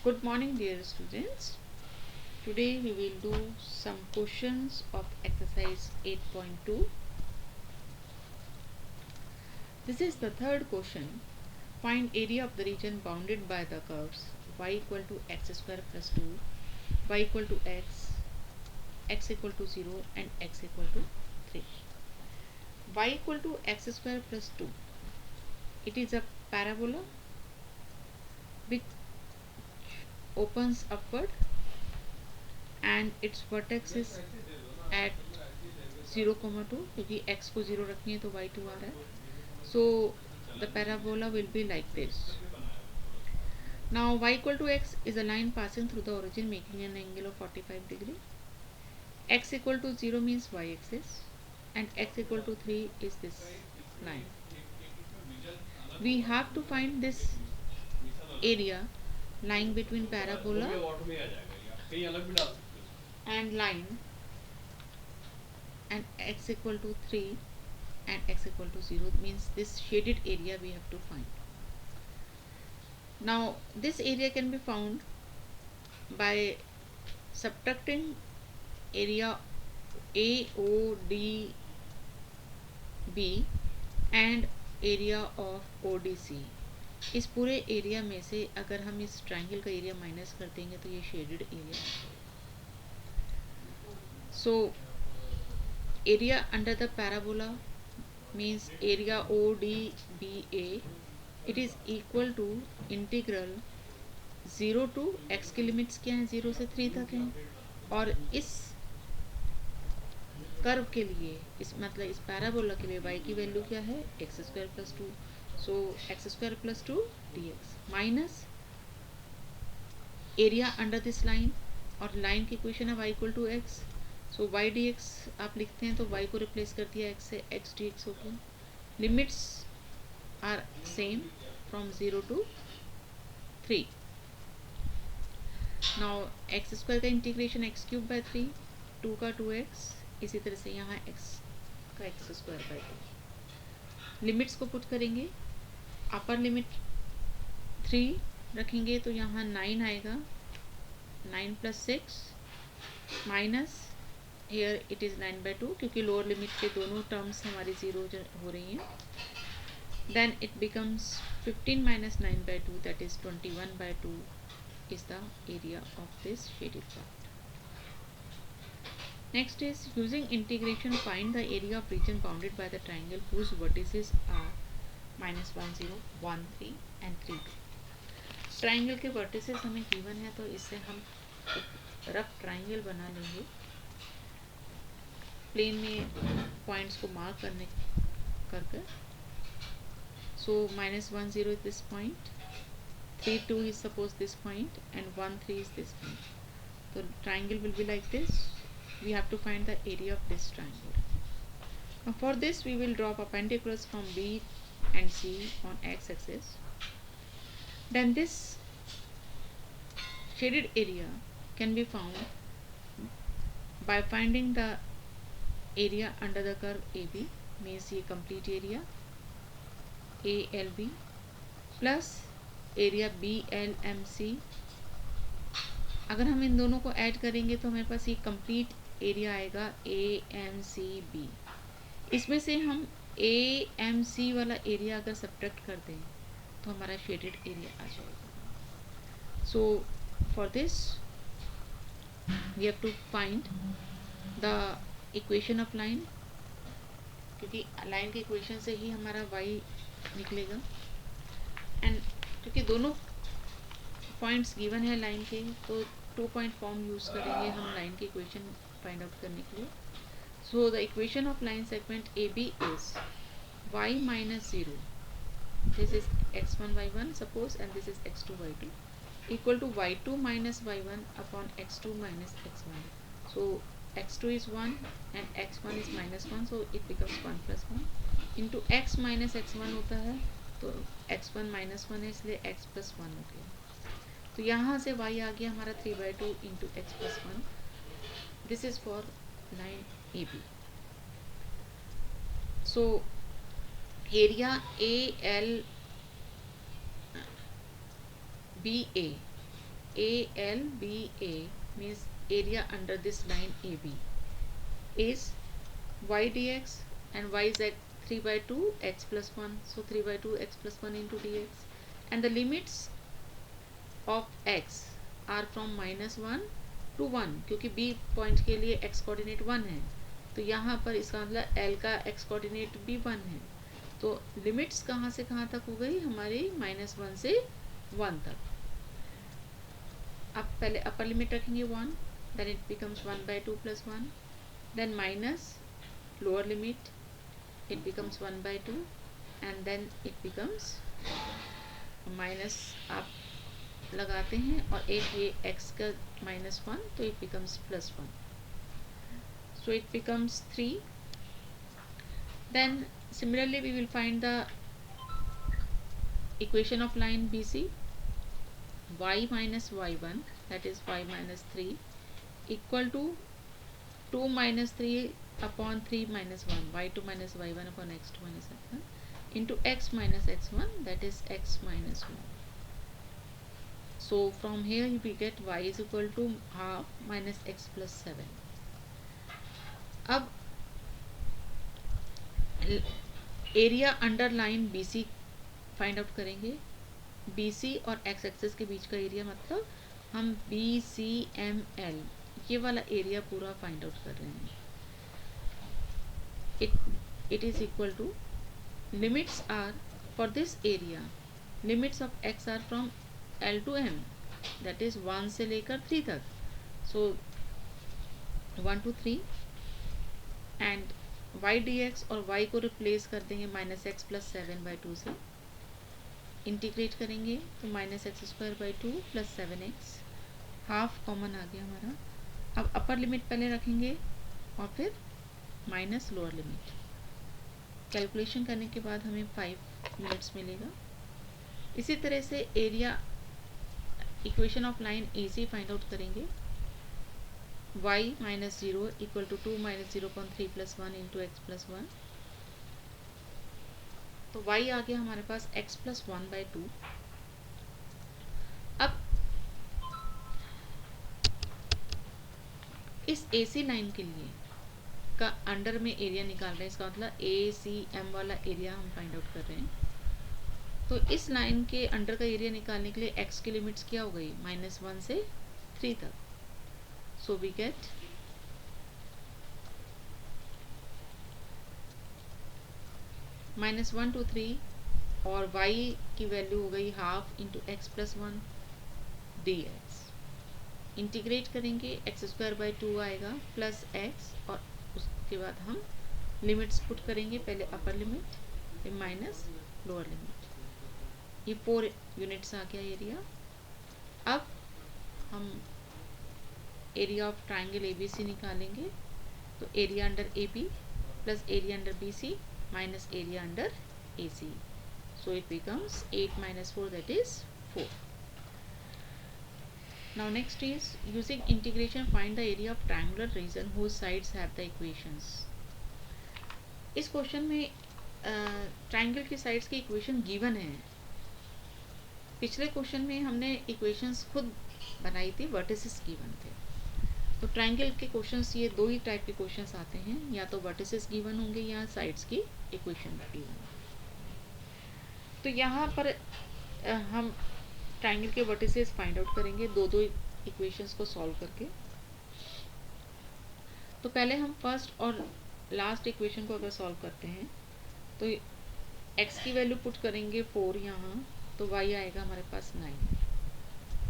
Good morning, dear students. Today we will do some questions of exercise 8.2. This is the third question. Find area of the region bounded by the curves y equal to x square plus 2, y equal to x equal to 0 and x equal to 3. Y equal to x square plus 2. It is a parabola which opens upward and its vertex is at 0,2 क्योंकि x को 0 रखनी है तो y2 आ रहा है. So the parabola will be like this. Now y equal to x is a line passing through the origin making an angle of 45 degree. X equal to 0 means y axis and x equal to 3 is this line. We have to find this area lying between parabola and line and x equal to 3 and x equal to 0 means this shaded area we have to find. Now this area can be found by subtracting area AODB and area of ODC. इस पूरे area में से अगर हम इस triangle का area minus कर देंगे तो ये shaded area. So area under the parabola means area ODBA. It is equal to integral 0 to x की लिमिट्स क्या हैं 0 से 3 तक हैं और इस कर्व के लिए इस मतलब इस पैराबोला के लिए y की वैल्यू क्या है x square plus 2. So x square plus 2 dx minus area under this line और लाइन की इक्वेशन है y equal to x. So y dx आप लिखते हैं तो y को रिप्लेस कर दिया x से x dx हो गया. Limits are same from 0 to 3. Now x square का इंटीग्रेशन एक्स क्यूब बाय 3, 2 का 2x, इसी तरह से यहाँ x का एक्स स्क्वायर बाय 2. लिमिट्स को पुट करेंगे. अपर लिमिट 3 रखेंगे तो यहाँ 9 आएगा, 9 plus 6 minus here it is 9 by 2 क्योंकि लोअर लिमिट के दोनों टर्म्स हमारी 0 हो रही हैं. Then it becomes 15 minus 9 by 2 that is 21 by 2 is the area of this shaded part. Next is using integration find the area of region bounded by the triangle whose vertices are minus 1 0 1 3 and 3 2. Triangle के vertices हमें given है तो इससे हम एक rough triangle बना लेंगे. Plane में पॉइंट्स को मार्क करने कर. So minus 1 0 is this point, 3 2 is suppose this point and 1 3 is this point. So triangle will be like this. We have to find the area of this triangle. Now for this we will draw perpendiculars from B and C on x axis. Then this shaded area can be found by finding the area under the curve AB means ये complete area ALB plus area BLMC. अगर हम इन दोनों को add करेंगे तो हमारे पास ये complete area आएगा AMCB. इसमें से हम AMC वाला एरिया अगर सब्ट्रैक्ट कर दें तो हमारा शेडेड एरिया आ जाएगा. So for this we have to find the equation of line क्योंकि लाइन के इक्वेशन से ही हमारा y निकलेगा. एंड क्योंकि दोनों पॉइंट्स गिवन है लाइन के तो 2 पॉइंट फॉर्म यूज़ करेंगे हम लाइन की इक्वेशन फाइंड आउट करने के लिए. So the equation of line segment AB is y minus 0, this is x1 y1 suppose and this is x2 y2 equal to y2 minus y1 upon x2 minus x1. So x2 is 1 and x1 is minus 1 so it becomes 1 plus 1 into x minus x1 होता है तो x1 minus 1 है इसलिए x plus 1 हो गया. तो यहाँ से y आ गया हमारा 3 by 2 into x plus 1. This is for line AB. So area ALBA ALBA means area under this line AB is y dx, and y is at 3 by 2 x plus 1, so 3 by 2 x plus 1 into dx, and the limits of x are from -1 to 1, क्योंकि B point के लिए x coordinate 1 है, तो यहाँ पर इसका मतलब L का x कोऑर्डिनेट भी 1 है, तो लिमिट्स कहाँ से कहाँ तक हो गई हमारी -1 से 1 तक। अब पहले अपर लिमिट रखेंगे 1, then it becomes 1 by 2 plus 1, then minus lower limit, it becomes 1 by 2, and then it becomes minus आप लगाते हैं और एक ये x का -1, तो it becomes +1, so it becomes 3. Then similarly we will find the equation of line BC. Y minus y1, that is y minus 3, equal to 2 minus 3 upon 3 minus 1, y2 minus y1 upon x2 minus x1, into x minus x1, that is x minus 1. So from here we get y is equal to half minus x plus 7. अब area under line BC find out करेंगे। BC और x axis के बीच का area, मतलब हम BCML ये वाला area पूरा फाइंड आउट कर रहे हैं। it is equal to, limits are for this area, limits of x are from L to M, that is 1 से लेकर 3 तक, so 1 to 3, and y dx और y को रिप्लेस कर देंगे -x plus 7 by 2 से, इंटीग्रेट करेंगे तो -x² by 2 plus 7x, half common आ गया हमारा। अब अपर लिमिट पहले रखेंगे और फिर माइनस लोअर लिमिट, कैलकुलेशन करने के बाद हमें 5 मिनट्स मिलेगा। इसी तरह से area equation of line AC find out करेंगे। y minus 0 equal to 2 minus 0.3 plus 1 into x plus 1, तो y आ गया हमारे पास x plus 1 by 2। अब इस AC लाइन के लिए का अंडर में एरिया निकाल रहे हैं, इसका मतलब ACM वाला एरिया हम फाइंड आउट कर रहे हैं। तो इस लाइन के अंडर का एरिया निकालने के लिए x की लिमिट्स क्या हो गई, -1 से 3 तक, so we get -1 to 3 और y की वैल्यू हो गई half into x plus 1 dx, integrate करेंगे x² by 2 आएगा प्लस x, और उसके बाद हम लिमिट्स पुट करेंगे, पहले अपर लिमिट फिर माइनस लोअर लिमिट, ये 4 यूनिट्स आ गया एरिया। अब हम एरिया ऑफ ट्राइंगल ABC निकालेंगे, तो area under AB plus area under BC minus area under AC, so it becomes 8 minus 4, that is 4. Now next is using integration find the area of triangular region whose sides have the equations. इस question में triangle की sides की equation given है। पिछले question में हमने equations खुद बनाई थी, वर्टिसेस गिवन थे। तो ट्राइंगल के क्वेश्चंस ये दो ही टाइप के क्वेश्चंस आते हैं, या तो वर्टिसेस गिवन होंगे या साइड्स की इक्वेशन गिवन। तो यहाँ पर हम ट्राइंगल के वर्टिसेस फाइंड आउट करेंगे दो इक्वेशंस को सॉल्व करके। तो पहले हम फर्स्ट और लास्ट इक्वेशन को अगर सॉल्व करते हैं तो x की वैल्यू पुट करेंगे 4 यहाँ, तो y आएगा हमारे पास 9,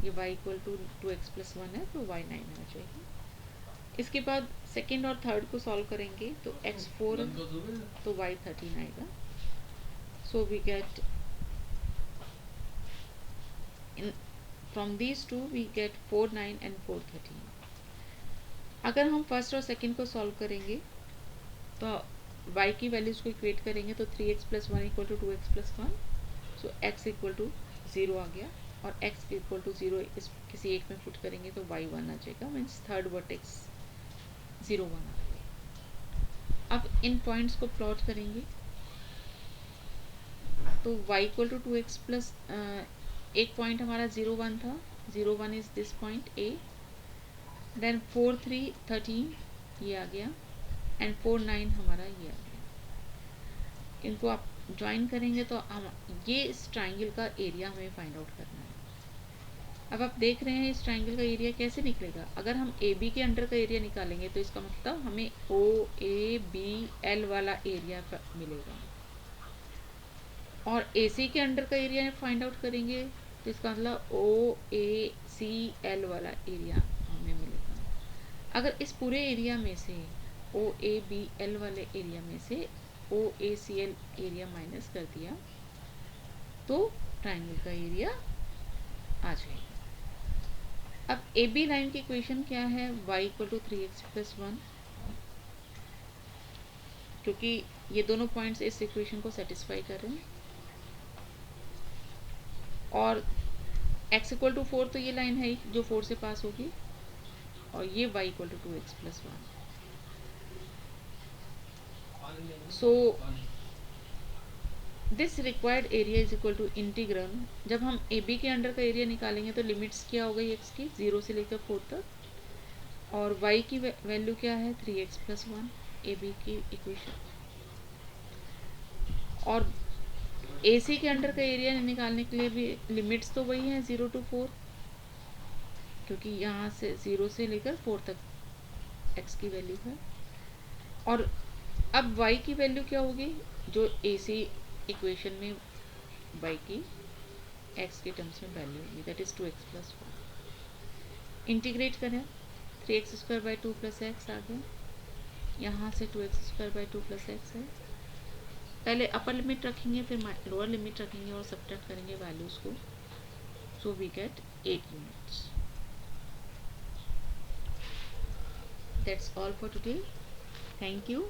ये y equal to 2x plus 1 है, तो y 9 आना चाहिए। इसके बाद सेकेंड और थर्ड को सॉल्व करेंगे तो x 4 तो y 13 आएगा, so we get from these two we get 4 9 and 4 13। अगर हम फर्स्ट और सेकेंड को सॉल्व करेंगे तो y की वैल्यूज को इक्वेट करेंगे तो 3x plus 1 equal to 2x plus 1, so x equal to 0 आ गया, और x इक्वल टू 0 इस किसी एक में पुट करेंगे तो y 1 आ जाएगा, मीन्स थर्ड वर्टेक्स 0 1 आ गया। अब इन पॉइंट्स को प्लॉट करेंगे तो y equal to 2x plus एक पॉइंट हमारा 0 1 था, 0 1 is this point A, then 4 3 13 ये आ गया, एंड 4 9 हमारा ये आ गया। इनको आप ज्वाइन करेंगे तो हम ये इस ट्राइंगल का एरिया हमें फाइंड आउट करना है। अब आप देख रहे हैं इस ट्राइंगल का एरिया कैसे निकलेगा। अगर हम ए बी के अंडर का एरिया निकालेंगे तो इसका मतलब हमें ओ ए बी एल वाला एरिया मिलेगा, और ए सी के अंडर का एरिया फाइंड आउट करेंगे तो इसका मतलब ओ ए सी एल वाला एरिया हमें मिलेगा। अगर इस पूरे एरिया में से ओ ए बी एल वाले एरिया में से ओ ए सी एल एरिया माइनस कर दिया तो ट्राइंगल का एरिया आ जाएगा। अब ए बी लाइन की इक्वेशन क्या है, y equal to 3x plus 1, क्योंकि ये दोनों पॉइंट्स इस इक्वेशन को सेटिस्फाई कर रहे हैं, और x इक्वल टू 4 तो ये लाइन है जो 4 से पास होगी, और ये y equal to 2x plus 1। So this required area is equal to integral, जब हम ए बी के अंडर का एरिया निकालेंगे तो लिमिट्स क्या हो गई x की 0 से लेकर 4 तक, और y की वैल्यू क्या है 3x प्लस 1 ए बी की इक्वेशन, और ए सी के अंडर का एरिया निकालने के लिए भी लिमिट्स तो वही हैं 0 टू 4, क्योंकि यहाँ से 0 से लेकर 4 तक x की वैल्यू है। और अब y की वैल्यू क्या होगी, जो ए सी इक्वेशन में y की x के टर्म्स में वैल्यू होगी, that is 2x plus 1। Integrate करें 3x square by 2 plus x आ गया, यहाँ से 2x square by 2 plus x है। पहले अपर लिमिट रखेंगे फिर लोअर लिमिट रखेंगे और सब्ट्रैक्ट करेंगे वैल्यूज को, so we get 8 units. That's all for today, thank you.